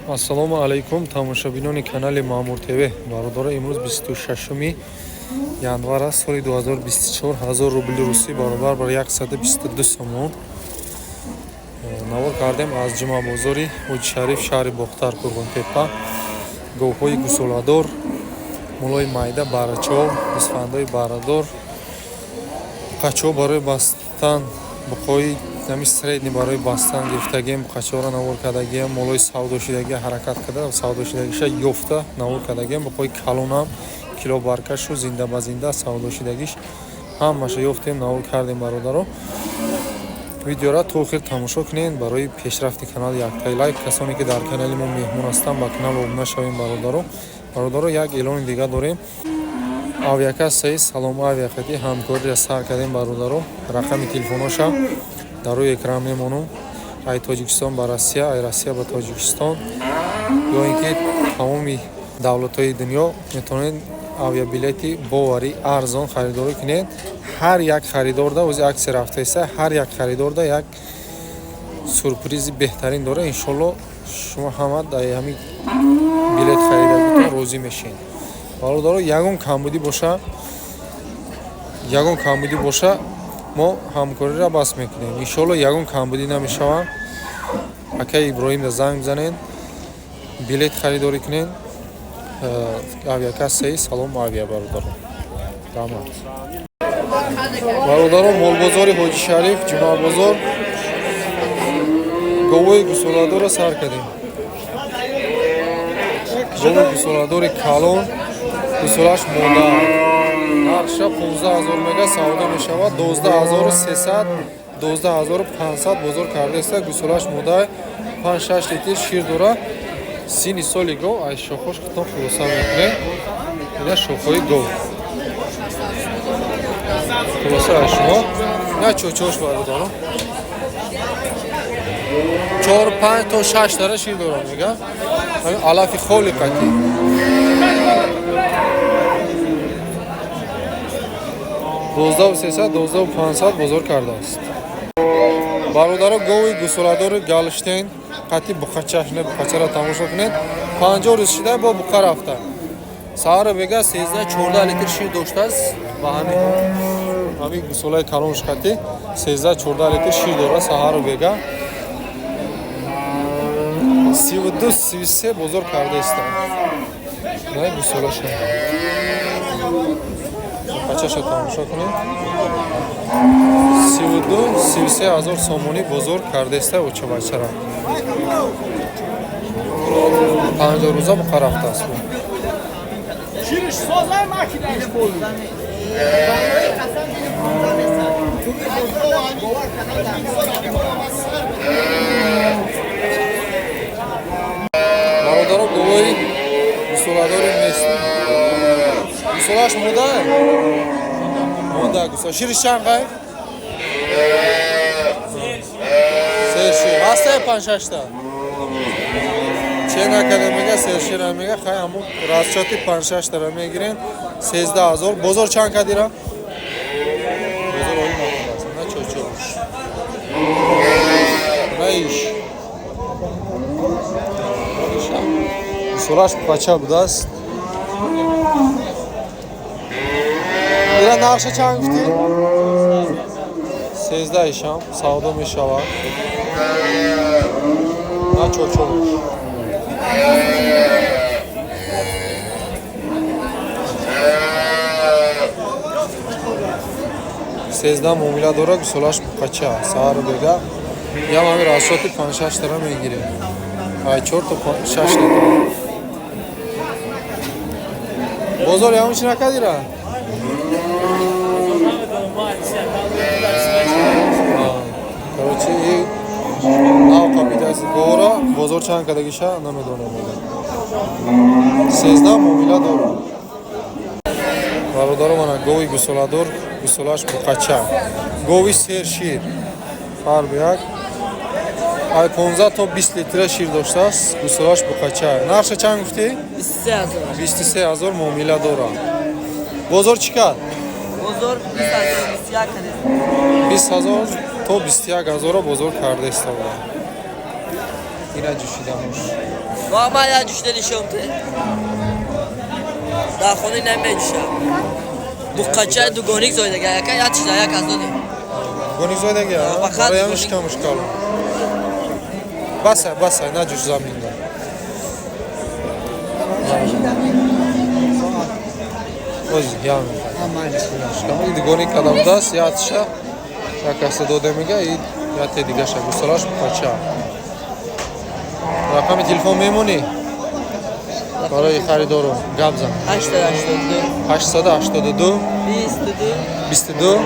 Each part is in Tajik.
Ассалому алайкум тамошобинони канали Маъмур ТВ. Бародаро имрӯз 26 январ аст, соли 2024 1000 рубли русӣ баробар бар 122 сомон навор кардем аз ҷумъабозори ҳоҷи шариф шаҳри Бохтар Курбонтепа. говҳои гусоладор, мулои майда, барачо, исфандои барадор, қачо барои бастан, буқои нами средни барои бастан гирифтагем, қачора навор кардагем, молои савдошидагӣ ҳаракат карда, савдошидагиша ёфта навор кардагем, буқои калонам кило баркашу зинда ба зинда савдошидагиш ҳамаша ёфтем, навор кардем бародаро. видеора то охир тамошо кунед барои пешрафти канал яктай лайк. Касоне ки дар канали мо меҳмон ҳастанд ба канал обуна шавем бародаро. Як эълони дига дорем. авиака саи салом авиахати ҳамкориро сар кардем бародаро. рақами телефоноша дар рӯи экран мемонам. ай Тоҷикистон ба Россия, ай Россия ба Тоҷикистон, ё ин ки тамоми давлатҳои дунё метавонед авиабилети боварӣ арзон харидорӣ кунед. ҳар як харидорда ози акси рафтаиста, ҳар як харидорда як сюрпризи беҳтарин дора. иншоалло шумо ҳама дар ҳамин билет харидагитон розӣ мешавед бародаро. ягон камбудӣ боша мо ҳамкориро бас мекунем. иншоалло ягон камбудӣ намешавад. акаи Иброҳимро занг бизанед, билет харидорӣ кунед. авиакассаи салом авиа бародаро. бародаро молбозори ҳоҷи шариф ҷумъабозор говои гусоладорро сар кардем. говои гусоладори калон, гусолаш модар нарша 15000 мега савдо мешавад. 12300 12500 бозор кардааста. гусолаш модар 5-6 литр шир дора. сини соли гов ай шохош китон хулоса мекунед. ина шохҳои гов хулоса шумо на чочош бародаро 4-5 то 6 дара шир дора мега. алафи холиқати 12300 12500 бозор кардааст бародаро. гови гусоладори галштейн қати буқачаш не буқачаро тамошо кунед. 50 рӯз шуда бо буқа рафта. саҳаро бега 13-14 литр шир доштааст. ба ҳамин гусолаи калонш қати 13-14 литр шир дора. саҳаро бега 32-33 бозор кардааст. най гусолаша буқачаша тамошо кунед. 32-33 ҳазор сомонӣ бозор кардааст. очабачара 50 рӯза буқа рафтааст. бародаро говои гусоладори мест гусолаш модар гусола шириш чанқай сершир ҳастае 5-6 та чена академига сершира мега хай ҳамо расчоти 5-6 тара мегирен 13000 бозор чанд кадира бозор ои махуласт на чочош на иш гусолаш пача будааст. ира нақша чанд гуфтӣ 13 ишам савдо мешавад. на чочош сезда муомила дора. гусолаш буқача саҳаро бега ям ҳамин расчоти 5-6 тара мегирем. ай 4 то 6 литр бозор ямон чи накадира короче нав қабидаси гора бозор чанд кадагиша намедонам. 13 муомила дора бародаро. мана гови гусоладор гусолаш буқача гови сершир ҳар як ай 15 то 20 литра шир доштааст. гусолаш буқача нарша чанд гуфтӣ 23000 муомила дора. бозор чӣ кард бозор 20000 то 21000 бозор кардааст. ина ҷӯшидамош Мама я ҷӯшида нишонте. Дар хонаи намеҷӯшад. Буқачаи дугоник зоидага, яка я чиза, як аздоди. гонизодаги Фақат бароямшка мушкал басай наҷӯш заминда дигони кадамдас ятша якаста додамига яте дигаша гусалаш буқача рақами телефон мемонӣ барои харидору гап зан 882 22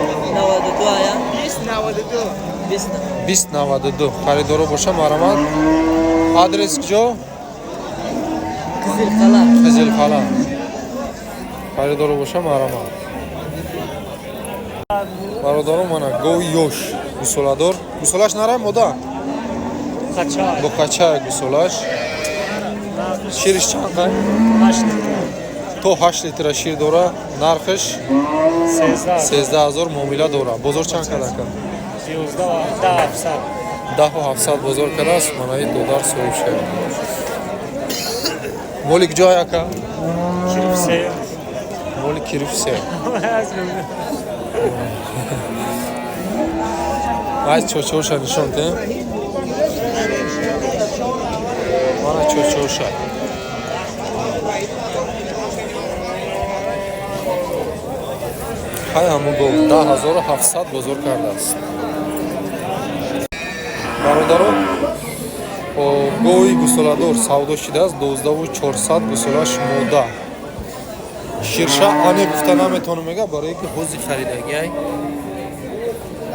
2092 харидоро боша марамад адрес ҷо қизилқала харидоро боша марамад бародаро мана гови ёш гусоладор гусолаш нарам мода буқача гусолаш шириш чанд қай то 8 литра шир дора нархиш 13000 муомила дора бозор чанд кадака 10700 бозор кадааст манаи додар соҳибша молик ҷо яка моли кирифсе айз чорчорша нишонте мана чорчорша ҳай ҳамун гов 10700 бозор кардааст бародаро гови гусоладор савдо шидааст 12400 гусолаш мода ширша ане гуфта наметонам мега барое ки ҳози харидагиай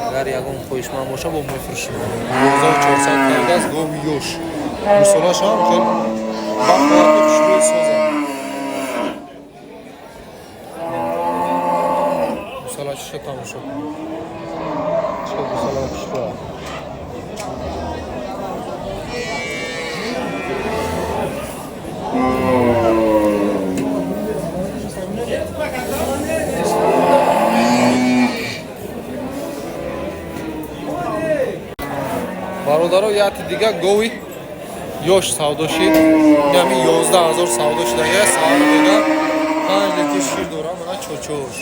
агар ягон хоҳишманд боша бо мефурӯшим 12400 кардааст гови ёш гусолаш ҳам хел бахояти хушрӯи соза гусола чиша тамошо кун чиша гусола хушрӯа бародаро яти дига гови ёш савдо шид ями 11000 савдо шидага савдода 5 литр шир дора мана чочош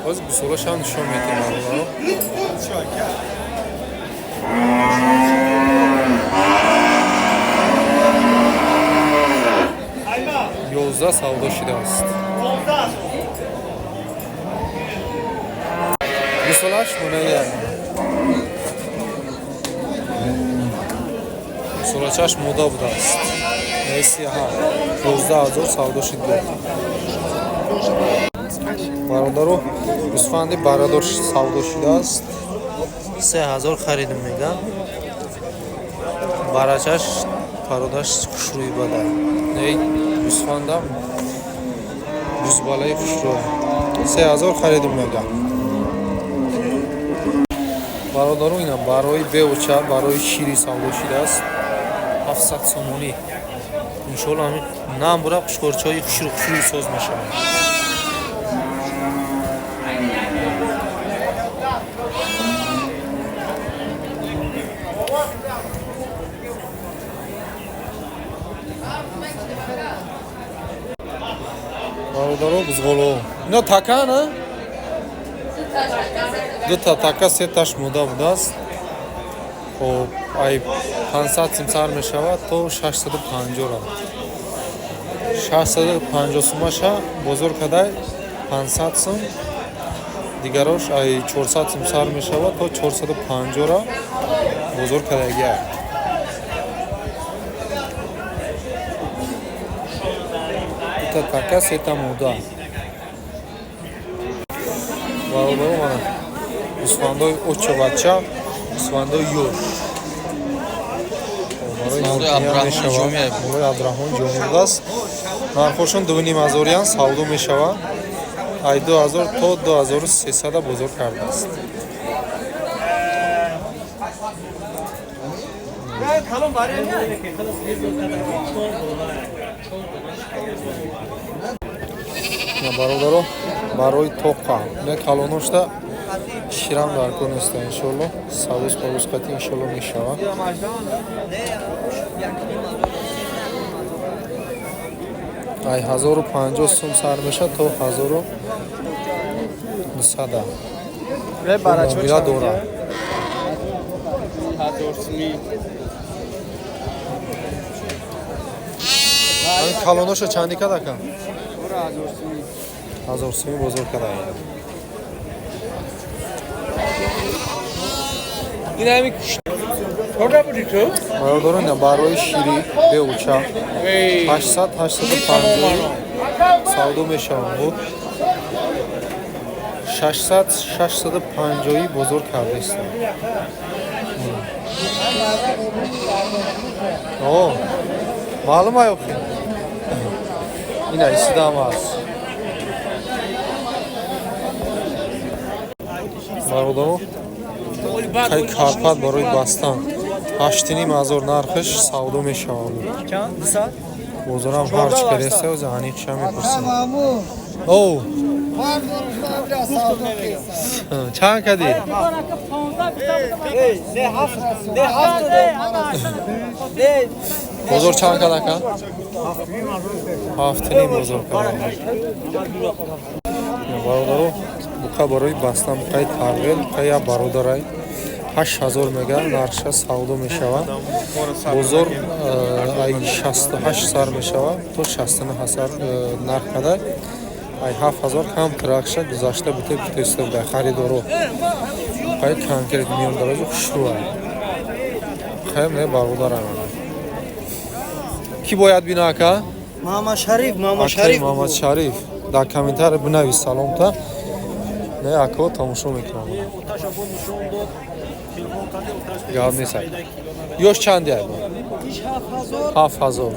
боз гусолашам нишон метем бародаро ёзда савдо шидааст гусолаш монаия гусолачаш мода будааст месиҳа 12000 савдо шида бародаро гусфанди барадор савдо шидааст 3000 харидм мега барачаш пародаш хушрӯи бада ей гусфандам гузбалаи хушрӯи 3000 харидм мега бародаро ина барои беуча барои шири савдо шидааст 700 сомонӣ иншоалло ҳамин нам бура қушқорчаҳои хушрӯи соз мешаванд бародаро бузғоло ино такана дута така сеташ мода будааст хоб ай 500 сим сар мешавад то 650 ра 650 сумаша бозор кадай 500 сум дигарош ай 400 сим сар мешавад то 450 ра бозор кадагия дута така сета мода бародаро мана гусфандои очабача гусфандои ёш абдраҳмон ҷомилдааст нархошон 2500 савдо мешавад ай 2000 то 2300 бозор кардааст бародаро барои тоқа не калоношта شیرم در کنست انشالله سادس پاوس قطعی انشالله میشود ای 1050 سوم سر میشه تا 1200 به برای چه موبیلا دوره این کالوناشو چندی کده کن؟ 1000 سومی بزرگ کده این همین کجا بودی تو؟ برادران برای شیری به اوچا 800 850 سودو میشوند بود 600 650 بزرگ کرده است اوه معلوم आहे ओके این ایستام است برادران خیلی کارپات برای باستان 8500 нархش سودو میشوند چند؟ ساعت؟ بزرگم هرچی کرسته و زهانی چه میپرسیم او چند کدی؟ نه هفت بزرگ چند کده کن؟ هفتنی بزرگ کده برادرو بقا برای باستان بقای تغییر بقای یا برادرای 8000 میگه нархش سودو میشود بزرگ ای 68 سر میشود تو 69 سر нарх کده ای 7000 کم ترکش گذاشته بتیسته به خریدارو بقای کنکریت میون درجه خوشرو خیلی نه برادرم کی باید بینا که؟ محمد شریف محمد شریف در کامنتار بنویس سلام تا نه اکو تماشا میکنم یاد نیست یوش چندی आहे 7000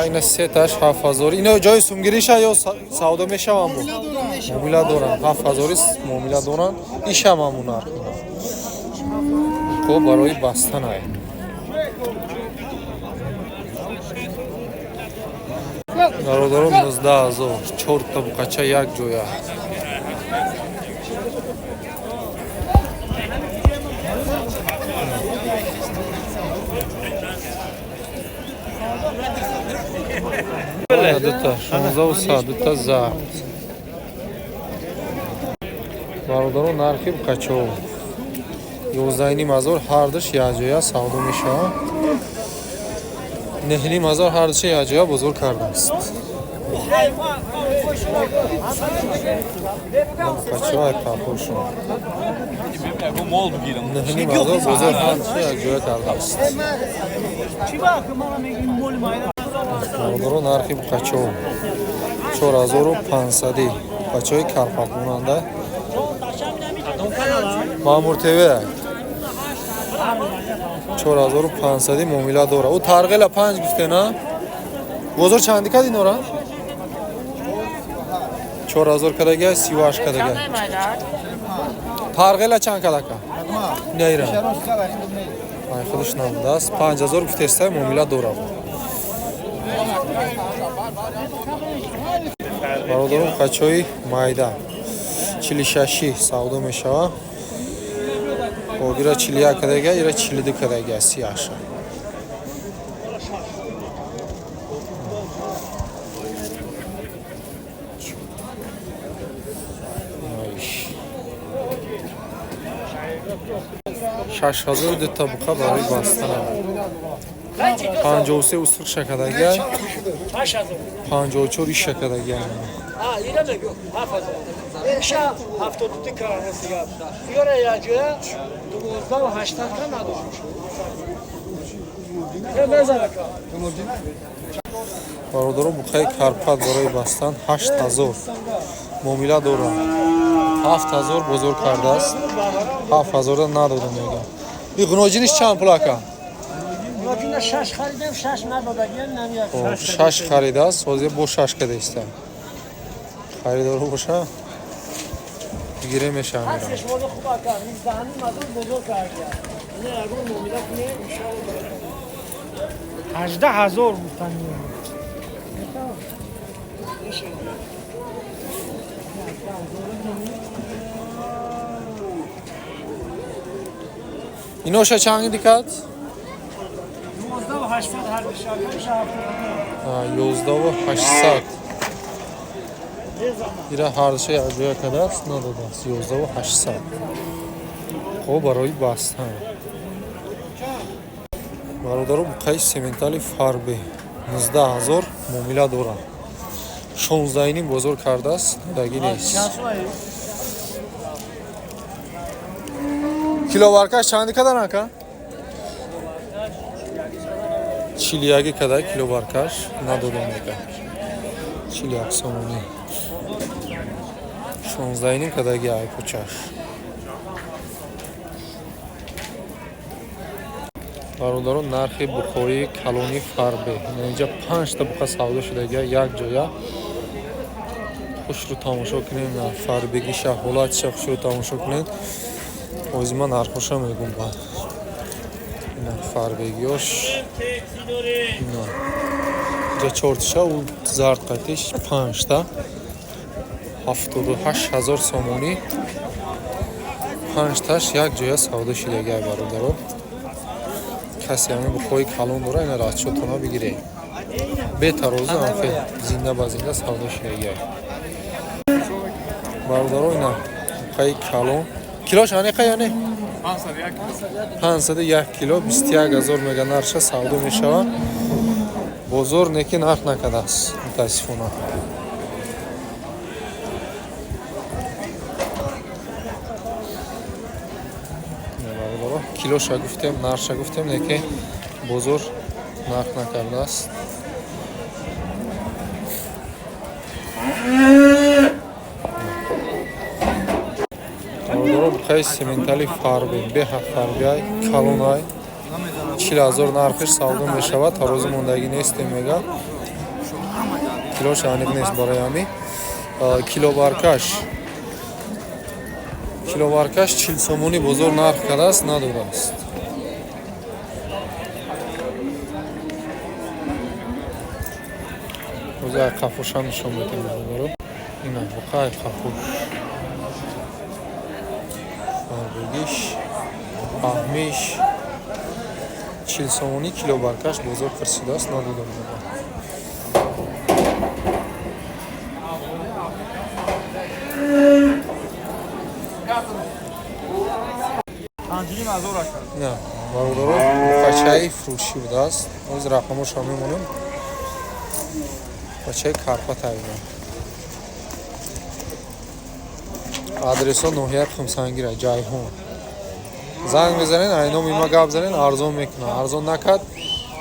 این سه تاش 7000 اینو جای سومگیریشه یا سودا میشوام بو مومیلا دورن 7000 است مومیلا دورن ایشم همون خب برای باستان आहे برادران 19000 4 تا بقچه یک جویا دوتا 16 دوتا زرد برادران нархи بقچه 11500 هر دوش یک جویا سودا میشه نهلی مزار هر دوش یک جویا بزرگ کرده است بقچه های پاپوشون نهلی مزار بزرگ هر دوش یک جویا کرده است برادران нархи بقچه 4500 بقچه های کرپاک موننده مامور تیوی 4500 مومیلا دوره او ترغیل 5 گفته نه بزرگ چندی کدی نورا 4000 کدگه 38 کدگه ترغیل چند کدگه نیره ای خودش نمونده است 5000 گفته است مومیلا دوره برادران قچوی مایده 46 سودا میشه خب ایرا 41 کدگه ایرا 42 کدگه سیاشه شش هزار دو طبقه برای باستن 53 اصفر شکدگه 54 شکدگه برادران بخای کارپات برای باستان 8000 مومیلا دوره 7000 بزرگ کرده است 7000 نداده میگه این غنوجینش چند پلاکه؟ غنوجین 6 خریدم 6 ندادگیم نمیاد 6 خریده است سازی با 6 کده است خریدارو باشه بگیره میشه میرم هستش مورد خوب کار نیست دهنی مزور بزرگ کرده نه اگر مومیلا کنه انشاءالله 18000 بود اینوشا چند دیکات؟ 11 و 800 هر بشه شهر 11 و 800 ایره هردشه از جای کده است نداده است 11 و 800 خب برای بستن برادرو بقای سیمنتالی فاربه 19000 معامله داره 16 اینیم بزرگ کرده است داگی نیست کیلو ورکش چندی کده نکن؟ 41 کده کیلو ورکش ندادم میکن 41 سومونی 16 اینیم کدagi ای پوچش برادرو нархи бухои калони фарбе اینجا 5 تا буқа савдо шудаги як ҷоя хушру тамошо кунем фарбеги шаҳолатиша хушру тамошо кунем ҳозир ман нархоша мегум ба ина фарбегиёш ина ҷа 4 тиша у зард қатиш 5 та 78000 сомонӣ 5 таш як ҷоя савдо шудаги ай бародаро касе ҳамин бухои калон дора ина расчётона бигире бетарозу анфе зинда ба зинда савдо шудаги ай бародаро ина бухои калон килош аниқа яне 501 кило 21000 мега нарша савдо мешавад бозор неки нарх накардааст мутаассифона килоша гуфтем нарша гуфтем неки бозор нарх накардааст бародаро бухаи симентали фарбе беҳа фарбиай калонай 40000 нархиш савдо мешавад тарозу мондагӣ нестем мега килоша аниқ нест барои ҳами киловаркаш 40 сомонӣ бозор нарх кардааст надодааст ҳозир ай қафоша нишон медиҳам бародаро ина буқаи қафош фарбегиш паҳмиш 40 сомонӣ килобаркаш бозор фирсидааст надодам نه برادرو بچه‌ای فروشی بوده است از رقمش هم میمونیم بچه کارپا تاییدم آدرس ها نوحیه خمسانگیره جایهون زنگ بزنین اینا میما گپ زنین ارزون میکنه ارزون نکرد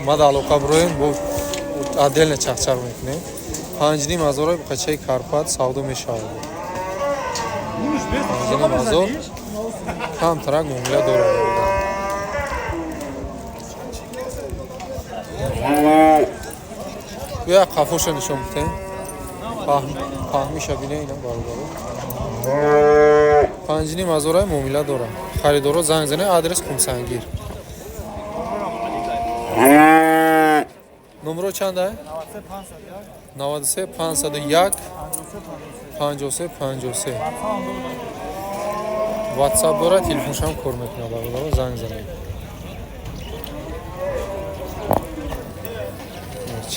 ما علاقه بروین با عدل چخچر میکنیم 5,500 بچه کارپات سودو میشود 5,500 کم ترک معامله داره بیا قفوش نشون بدیم فهمیشه بینه اینا برادرو 5,500 معامله داره خریدارا زنگ زنه آدرس خمسانگیر نمرو چنده 93 501 53 53 واتساپ داره تلفنش هم کار میکنه برادرها زنگ زنید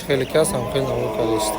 خیلی کس هم خیلی نمو کرده است